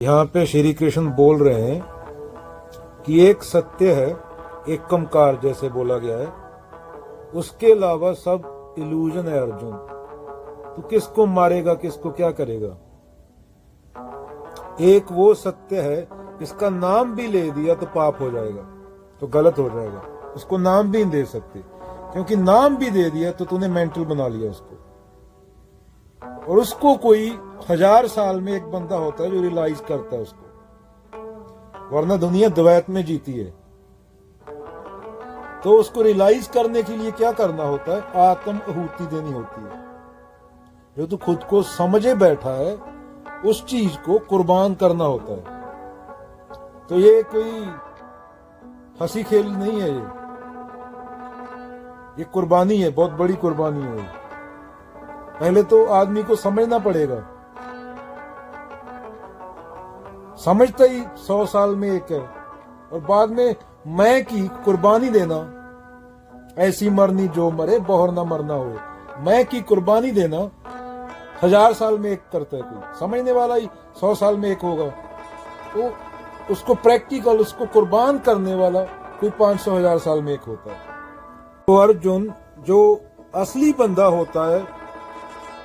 यहाँ पे श्री कृष्ण बोल रहे हैं कि एक सत्य है, एक कमकार जैसे बोला गया है, उसके अलावा सब इल्यूजन है। अर्जुन, तू किसको मारेगा, किसको क्या करेगा? एक वो सत्य है, इसका नाम भी ले दिया तो पाप हो जाएगा, तो गलत हो जाएगा। उसको नाम भी नहीं दे सकते, क्योंकि नाम भी दे दिया तो तूने मेंटल बना लिया उसको। और उसको कोई 1000 साल में एक बंदा होता है जो रियलाइज करता है उसको, वरना दुनिया द्वैत में जीती है। तो उसको रियलाइज करने के लिए क्या करना होता है? आत्म आहुति देनी होती है। जो तू खुद को समझे बैठा है उस चीज को कुर्बान करना होता है। तो ये कोई हंसी खेल नहीं है, ये कुर्बानी है, बहुत बड़ी कुर्बानी है। पहले तो आदमी को समझना पड़ेगा। समझता ही 100 साल में एक है, और बाद में मैं की कुर्बानी देना, ऐसी मरनी जो मरे बहुर ना मरना हो। मैं की कुर्बानी देना 1000 साल में एक करता है कोई, समझने वाला ही 100 साल में एक होगा। तो उसको प्रैक्टिकल, उसको कुर्बान करने वाला कोई 500-1000 साल में एक होता है। तो अर्जुन जो असली बंदा होता है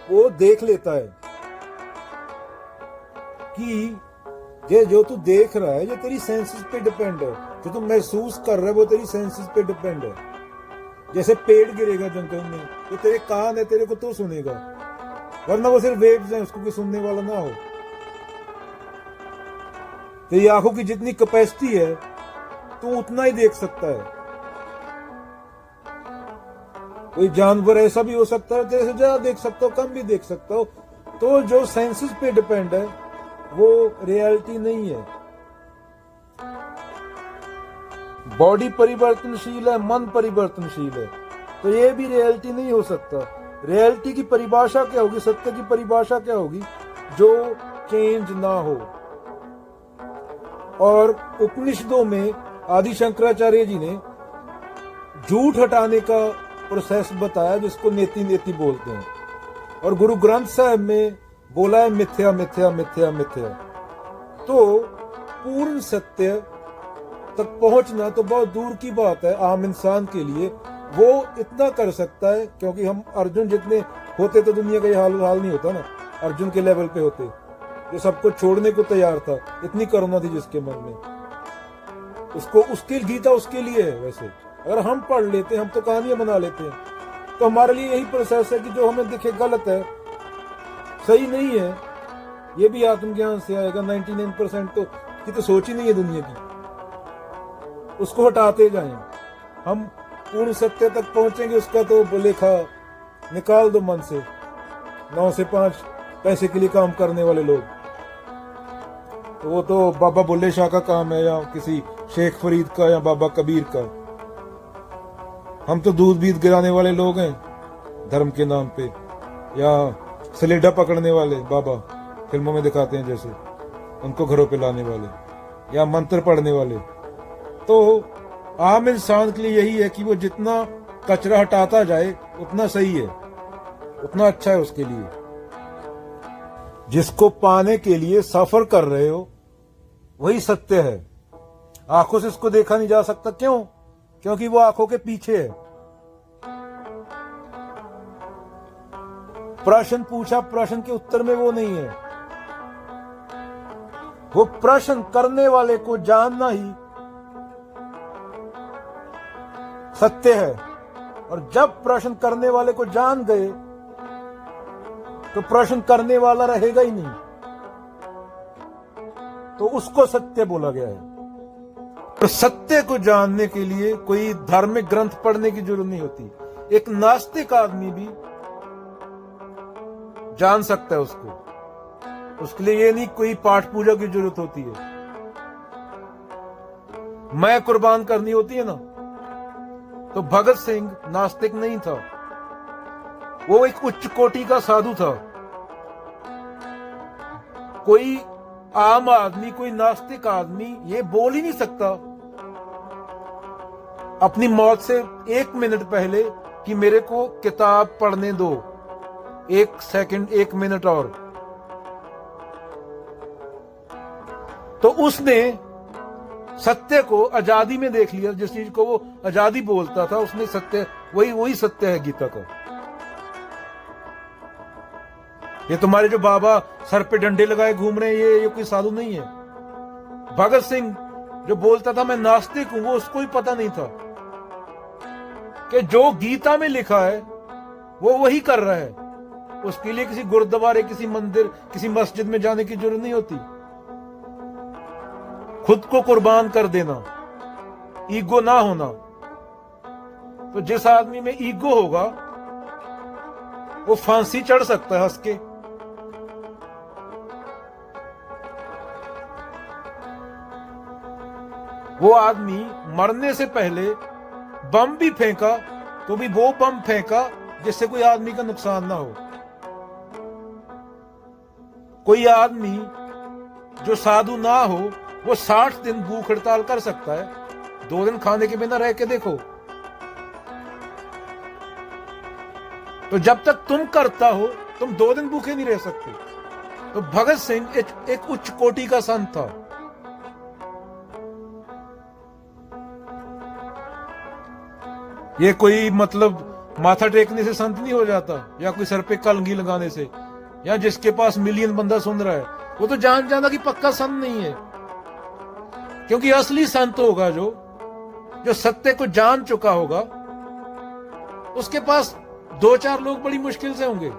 वो देख लेता है कि ये जो तू देख रहा है ये तेरी सेंसेस पे डिपेंड है। जो तू महसूस कर रहा है वो तेरी सेंसेस पे डिपेंड है। जैसे पेड़ गिरेगा जंगल में, तो तेरे कान है, तेरे को तो सुनेगा, वरना वो सिर्फ वेव्स हैं, उसको कोई सुनने वाला ना हो। तेरी आंखों की जितनी कैपेसिटी है तू उतना ही देख सकता है। कोई जानवर ऐसा भी हो सकता है तेरे से ज्यादा देख सकता हो, कम भी देख सकता हो। तो जो सेंसेस पे डिपेंड है वो रियलिटी नहीं है। बॉडी परिवर्तनशील है, मन परिवर्तनशील है, तो ये भी रियलिटी नहीं हो सकता। रियलिटी की परिभाषा क्या होगी, सत्य की परिभाषा क्या होगी? जो चेंज ना हो। और उपनिषदों में आदि शंकराचार्य जी ने झूठ हटाने का प्रोसेस बताया, जिसको नेति नेति बोलते हैं। और गुरु ग्रंथ साहब में बोला है मिथ्या मिथ्या मिथ्या मिथ्या। तो पूर्ण सत्य तक पहुंचना तो बहुत दूर की बात है आम इंसान के लिए। वो इतना कर सकता है, क्योंकि हम अर्जुन जितने होते तो दुनिया का ये हाल नहीं होता ना। अर्जुन के लेवल पे होते जो सबको छोड़ने को तैयार था, इतनी करुणा थी जिसके मन में, उसको, उसकी गीता उसके लिए है। वैसे अगर हम पढ़ लेते, हम तो कहानियां बना लेते हैं, तो हमारे लिए यही प्रोसेस है कि जो हमें दिखे गलत है, सही नहीं है, ये भी आत्मज्ञान से आएगा। 99% तो की तो सोच ही नहीं है दुनिया की, उसको हटाते जाएं। हम पूर्ण सत्य तक पहुंचेंगे, उसका तो लेखा निकाल दो मन से। 9 से 5 पैसे के लिए काम करने वाले लोग, तो वो तो बाबा बुल्ले शाह का काम है, या किसी शेख फरीद का, या बाबा कबीर का। हम तो दूध बीत गिराने वाले लोग हैं धर्म के नाम पे, या सलेडा पकड़ने वाले बाबा फिल्मों में दिखाते हैं जैसे, उनको घरों पे लाने वाले, या मंत्र पढ़ने वाले। तो आम इंसान के लिए यही है कि वो जितना कचरा हटाता जाए उतना सही है, उतना अच्छा है उसके लिए। जिसको पाने के लिए सफर कर रहे हो वही सत्य है। आंखों से इसको देखा नहीं जा सकता। क्यों? क्योंकि वो आंखों के पीछे है। प्रश्न पूछा, प्रश्न के उत्तर में वो नहीं है। वो प्रश्न करने वाले को जानना ही सत्य है। और जब प्रश्न करने वाले को जान गए तो प्रश्न करने वाला रहेगा ही नहीं, तो उसको सत्य बोला गया है। तो सत्य को जानने के लिए कोई धार्मिक ग्रंथ पढ़ने की जरूरत नहीं होती। एक नास्तिक आदमी भी जान सकता है उसको। उसके लिए ये नहीं कोई पाठ पूजा की जरूरत होती है। मैं कुर्बान करनी होती है ना, तो भगत सिंह नास्तिक नहीं था, वो एक उच्च कोटि का साधु था। कोई आम आदमी, कोई नास्तिक आदमी ये बोल ही नहीं सकता अपनी मौत से 1 मिनट पहले कि मेरे को किताब पढ़ने दो, 1 सेकंड, 1 मिनट और। तो उसने सत्य को आजादी में देख लिया। जिस चीज को वो आजादी बोलता था, उसने सत्य, वही सत्य है गीता का। ये तुम्हारे जो बाबा सर पे डंडे लगाए घूम रहे हैं, ये कोई साधु नहीं है। भगत सिंह जो बोलता था मैं नास्तिक हूं, वो उसको ही पता नहीं था कि जो गीता में लिखा है वो वही कर रहा है। उसके लिए किसी गुरुद्वारे, किसी मंदिर, किसी मस्जिद में जाने की जरूरत नहीं होती। खुद को कुर्बान कर देना, ईगो ना होना। तो जिस आदमी में ईगो होगा वो फांसी चढ़ सकता है हंस के। वो आदमी मरने से पहले बम भी फेंका तो भी वो बम फेंका जिससे कोई आदमी का नुकसान ना हो। कोई आदमी जो साधु ना हो वो 60 दिन भूख हड़ताल कर सकता है। 2 दिन खाने के बिना रह के देखो। तो जब तक तुम करता हो, तुम 2 दिन भूखे नहीं रह सकते। तो भगत सिंह एक उच्च कोटि का संत था। ये कोई मतलब माथा टेकने से संत नहीं हो जाता, या कोई सर पे कलंगी लगाने से, या जिसके पास मिलियन बंदा सुन रहा है वो तो जान जाना कि पक्का संत नहीं है। क्योंकि असली संत होगा जो सत्य को जान चुका होगा, उसके पास 2-4 लोग बड़ी मुश्किल से होंगे।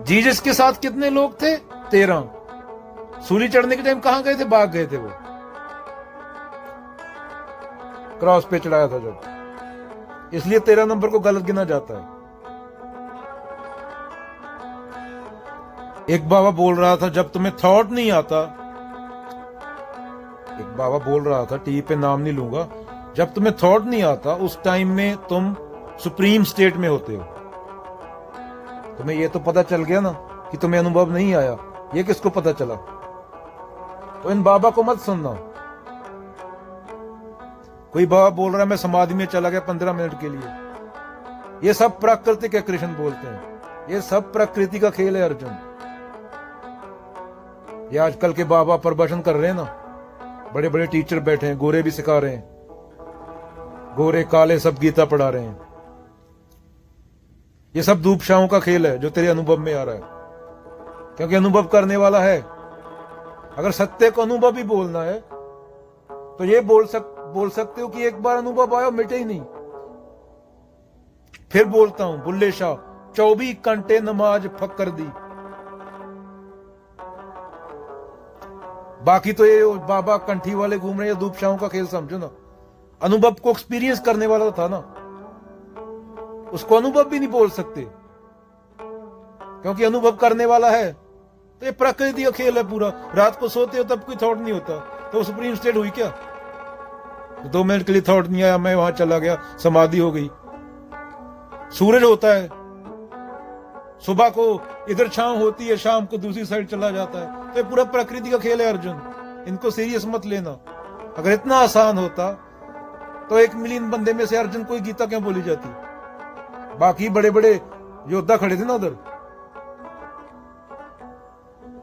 जीसस के साथ कितने लोग थे? 13। सूली चढ़ने के टाइम कहां गए थे? भाग गए थे। वो क्रॉस पे चढ़ाया था जब, इसलिए 13 नंबर को गलत गिना जाता है। एक बाबा बोल रहा था जब तुम्हें थॉट नहीं आता, एक बाबा बोल रहा था, टीवी पे नाम नहीं लूंगा, जब तुम्हें थॉट नहीं आता उस टाइम में तुम सुप्रीम स्टेट में होते हो। तुम्हें ये तो पता चल गया ना कि तुम्हें अनुभव नहीं आया, ये किसको पता चला? तो इन बाबा को मत सुनना। कोई बाबा बोल रहा है मैं समाधि में चला गया 15 मिनट के लिए, ये सब प्राकृतिक है, कृष्ण बोलते हैं। ये सब प्रकृति का खेल है अर्जुन। ये आजकल के बाबा प्रवचन कर रहे हैं ना, बड़े बड़े टीचर बैठे हैं, गोरे भी सिखा रहे हैं, गोरे काले सब गीता पढ़ा रहे हैं। ये सब धूपशाहों का खेल है जो तेरे अनुभव में आ रहा है, क्योंकि अनुभव करने वाला है। अगर सत्य को अनुभव ही बोलना है तो ये बोल सकते हो कि एक बार अनुभव आया मिटे ही नहीं। फिर बोलता हूं, बुल्ले शाह 24 घंटे नमाज फकर दी। बाकी तो ये बाबा कंठी वाले घूम रहे हैं, धूपशाहों का खेल समझो ना। अनुभव को एक्सपीरियंस करने वाला था ना, उसको अनुभव भी नहीं बोल सकते, क्योंकि अनुभव करने वाला है। तो ये प्रकृति का खेल है पूरा। रात को सोते हो तब कोई थॉट नहीं होता, तो सुप्रीम स्टेट हुई क्या? 2 मिनट के लिए थॉट नहीं आया, मैं वहां चला गया, समाधि हो गई। सूरज होता है, सुबह को इधर छांव होती है, शाम को दूसरी साइड चला जाता है। तो ये पूरा प्रकृति का खेल है अर्जुन, इनको सीरियस मत लेना। अगर इतना आसान होता तो 1 मिलियन बंदे में से अर्जुन को गीता क्यों बोली जाती? बाकी बड़े बड़े योद्धा खड़े थे ना उधर,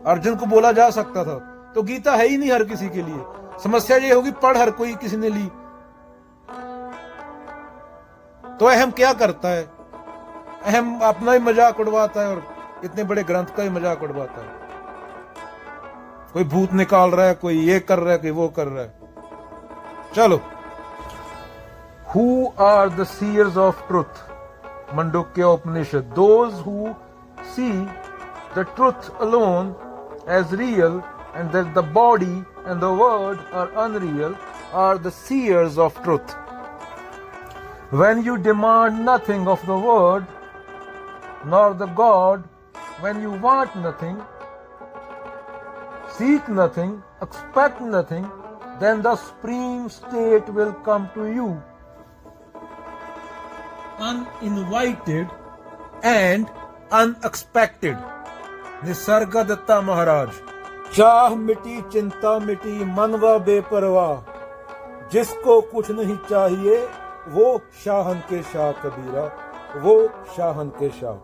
अर्जुन को बोला जा सकता था। तो गीता है ही नहीं हर किसी के लिए। समस्या ये होगी पढ़ हर कोई किसी ने ली, तो अहम क्या करता है? अहम अपना ही मजाक उड़वाता है और इतने बड़े ग्रंथ का ही मजाक उड़वाता है। कोई भूत निकाल रहा है, कोई ये कर रहा है, कोई वो कर रहा है। चलो, who are the seers of truth? Mandukya Upanishad. Those who see the truth alone as real and that the body and the word are unreal are the seers of truth. When you demand nothing of the word nor the God, when you want nothing, seek nothing, expect nothing, then the supreme state will come to you. Uninvited and unexpected. निसर्गदत्ता महाराज। चाह मिटी, चिंता मिटी, मनवा बेपरवाह। जिसको कुछ नहीं चाहिए वो शाहन के शाह कबीरा, वो शाहन के शाह।